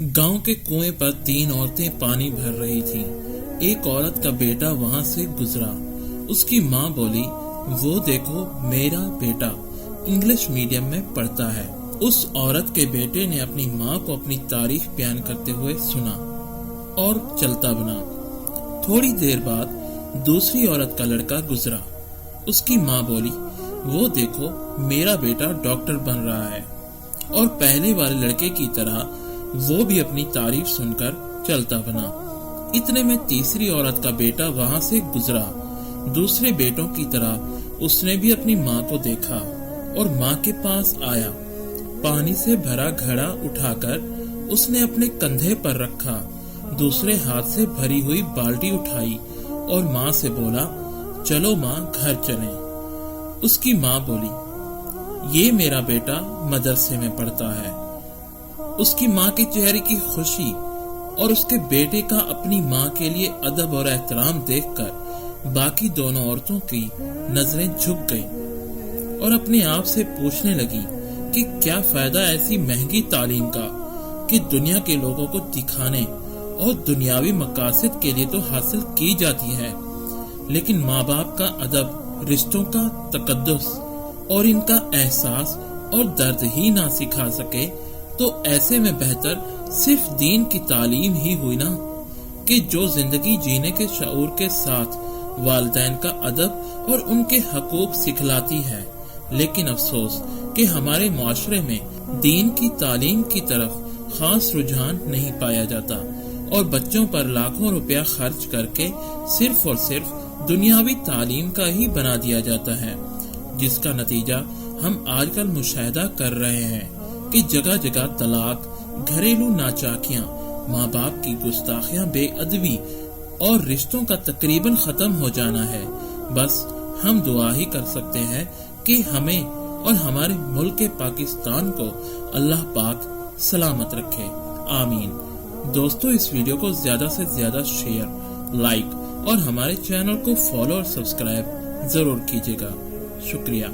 गांव के कुएं पर 3 औरतें पानी भर रही थीं। एक औरत का बेटा वहां से गुजरा। उसकी माँ बोली, वो देखो मेरा बेटा इंग्लिश मीडियम में पढ़ता है। उस औरत के बेटे ने अपनी माँ को अपनी तारीफ बयान करते हुए सुना और चलता बना। थोड़ी देर बाद दूसरी औरत का लड़का गुजरा। उसकी माँ बोली, वो देखो मेरा बेटा डॉक्टर बन रहा है। और पहले वाले लड़के की तरह वो भी अपनी तारीफ सुनकर चलता बना। इतने में तीसरी औरत का बेटा वहां से गुजरा। दूसरे बेटों की तरह उसने भी अपनी माँ को देखा और माँ के पास आया। पानी से भरा घड़ा उठाकर उसने अपने कंधे पर रखा। दूसरे हाथ से भरी हुई बाल्टी उठाई और माँ से बोला, चलो माँ घर चलें। उसकी माँ बोली, ये मेरा बेटा मदरसे में पढ़ता है। उसकी माँ के चेहरे की खुशी और उसके बेटे का अपनी माँ के लिए अदब और एहतराम देखकर बाकी दोनों औरतों की नजरें झुक गईं और अपने आप से पूछने लगी कि क्या फायदा ऐसी महंगी तालीम का कि दुनिया के लोगों को दिखाने और दुनियावी मकासद के लिए तो हासिल की जाती है, लेकिन माँ बाप का अदब, रिश्तों का तकद्दुस और इनका एहसास और दर्द ही ना सिखा सके, तो ऐसे में बेहतर सिर्फ दीन की तालीम ही हुई ना, कि जो जिंदगी जीने के शऊर के साथ वालिदैन का अदब और उनके हकूक सिखलाती है। लेकिन अफसोस कि हमारे मुआशरे में दीन की तालीम की तरफ खास रुझान नहीं पाया जाता और बच्चों पर लाखों रुपया खर्च करके सिर्फ और सिर्फ दुनियावी तालीम का ही बना दिया जाता है, जिसका नतीजा हम आजकल मुशाहिदा कर रहे हैं कि जगह जगह तलाक, घरेलू नाचाकियां, माँ बाप की गुस्ताखियां, बेअदबी और रिश्तों का तकरीबन खत्म हो जाना है। बस हम दुआ ही कर सकते हैं कि हमें और हमारे मुल्क पाकिस्तान को अल्लाह पाक सलामत रखे। आमीन। दोस्तों, इस वीडियो को ज्यादा से ज्यादा शेयर, लाइक और हमारे चैनल को फॉलो और सब्सक्राइब जरूर कीजिएगा। शुक्रिया।